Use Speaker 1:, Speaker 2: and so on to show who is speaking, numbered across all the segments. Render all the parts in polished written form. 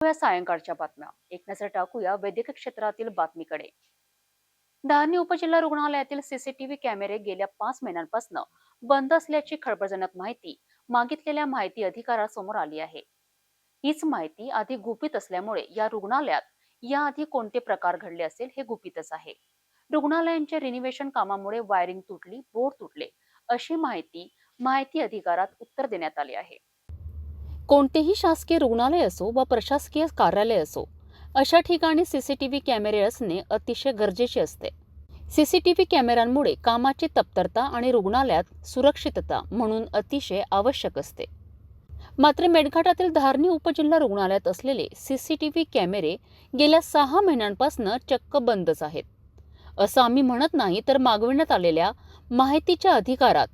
Speaker 1: या सायंकाळच्या बातम्या एक नजर टाकूया वैद्यकीय क्षेत्रातील बातमीकडे। धारणी उपजिल्हा रुग्णालयातील सीसीटीव्ही कॅमेरे गेल्या 5 महिन्यांपासून बंद असल्याची खळबळजनक माहिती मागितलेल्या माहिती अधिकारासमोर आली आहे। हीच माहिती आधी गुपित असल्यामुळे या रुग्णालयात याआधी कोणते प्रकार घडले असेल हे गुपितच आहे। रुग्णालयांच्या रिनोव्हेशन कामामुळे वायरिंग तुटली, बोर्ड तुटले अशी माहिती माहिती अधिकारात उत्तर देण्यात आले आहे। कोणतेही शासकीय रुग्णालय असो व प्रशासकीय कार्यालय असो, अशा ठिकाणी सीसीटीव्ही कॅमेरे असणे अतिशय गरजेचे असते। सीसीटीव्ही कॅमेऱ्यांमुळे कामाची तत्परता आणि रुग्णालयात सुरक्षितता म्हणून अतिशय आवश्यक असते। मात्र मेळघाटातील धारणी उपजिल्हा रुग्णालयात असलेले सीसीटीव्ही कॅमेरे गेल्या 6 महिन्यांपासून चक्क बंदच आहेत। असं आम्ही म्हणत नाही, तर मागविण्यात आलेल्या माहितीच्या अधिकारात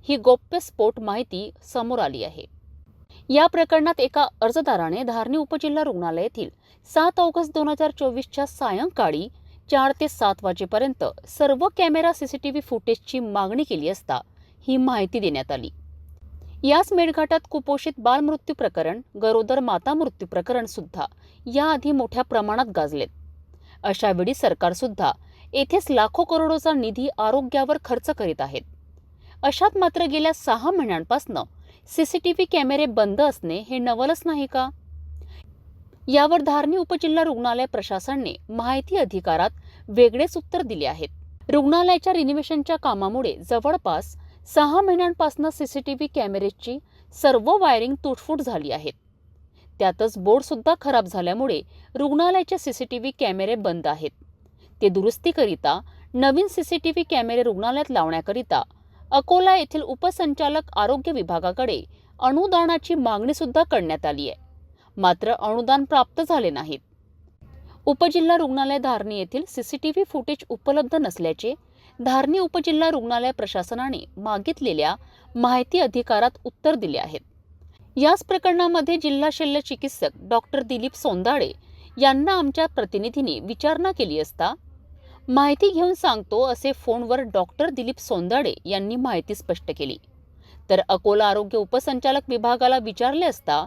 Speaker 1: ही गौप्यस्फोट माहिती समोर आली आहे। या प्रकरणात एका अर्जदाराने धारणी उपजिल्हा रुग्णालयातील 7 ऑगस्ट 2024च्या सायंकाळी 4 ते 7 वाजेपर्यंत सर्व कॅमेरा सीसीटीव्ही फुटेजची मागणी केली असता ही माहिती देण्यात आली। याच मेळघाटात कुपोषित बाल मृत्यू प्रकरण, गरोदर माता मृत्यू प्रकरण सुद्धा याआधी मोठ्या प्रमाणात गाजलेत। अशा वेळी सरकार सुद्धा येथेच लाखो करोडोचा निधी आरोग्यावर खर्च करीत आहेत। अशात मात्र गेल्या 6 महिन्यांपासून सीसीटीव्ही कॅमेरे बंद असणे हे नवलच नाही का? यावर धारणी उपजिल्हा रुग्णालय प्रशासनाने माहिती अधिकारात वेगळेच उत्तर दिले आहेत। रुग्णालयाच्या रिनोव्हेशनच्या कामामुळे जवळपास 6 महिन्यांपासून सीसीटीव्ही कॅमेरेची सर्व वायरिंग तुटफूट झाली आहेत। त्यातच बोर्ड सुद्धा खराब झाल्यामुळे रुग्णालयाचे सीसीटीव्ही कॅमेरे बंद आहेत। ते दुरुस्तीकरिता नवीन सीसीटीव्ही कॅमेरे रुग्णालयात लावण्याकरिता अकोला येथील उपसंचालक आरोग्य विभागाकडे अनुदानाची मागणी सुद्धा करण्यात आली आहे। मात्र अनुदान प्राप्त झाले नाहीत। उपजिल्हा रुग्णालय धारणी येथील सीसीटीव्ही फुटेज उपलब्ध नसल्याचे धारणी उपजिल्हा रुग्णालय प्रशासनाने मागितलेल्या माहिती अधिकारात उत्तर दिले आहेत। याच प्रकरणामध्ये जिल्हा शल्य चिकित्सक डॉक्टर दिलीप सोंदाडे यांना आमच्या प्रतिनिधींनी विचारणा केली असता माहिती घेऊन सांगतो असे फोनवर डॉक्टर दिलीप सोंदाडे यांनी माहिती स्पष्ट केली। तर अकोला आरोग्य उपसंचालक विभागाला विचारले असता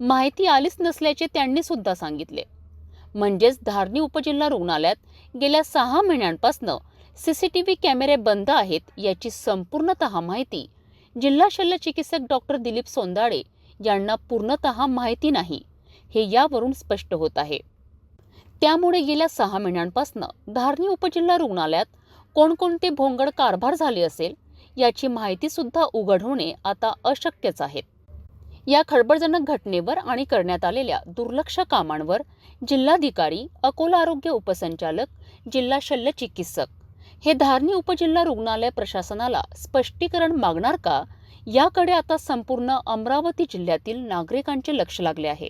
Speaker 1: माहिती आलीच नसल्याचे त्यांनी सुद्धा सांगितले। म्हणजेच धारणी उपजिल्हा रुग्णालयात गेल्या 6 महिन्यांपासून सीसीटीव्ही कॅमेरे बंद आहेत याची संपूर्णतः माहिती जिल्हा शल्य चिकित्सक डॉक्टर दिलीप सोंदाडे यांना पूर्णतः माहिती नाही, हे यावरून स्पष्ट होत आहे। त्यामुळे गेल्या 6 महिन्यांपासून धारणी उपजिल्हा रुग्णालयात कोणकोणते भोंगड कारभार झाले असेल याची माहिती सुद्धा उघड होणे आता अशक्यच आहे। या खळबळजनक घटनेवर आणि करण्यात आलेल्या दुर्लक्ष कामांवर जिल्हाधिकारी, अकोला आरोग्य उपसंचालक, जिल्हा शल्य चिकित्सक हे धारणी उपजिल्हा रुग्णालय प्रशासनाला स्पष्टीकरण मागणार का, याकडे आता संपूर्ण अमरावती जिल्ह्यातील नागरिकांचे लक्ष लागले आहे।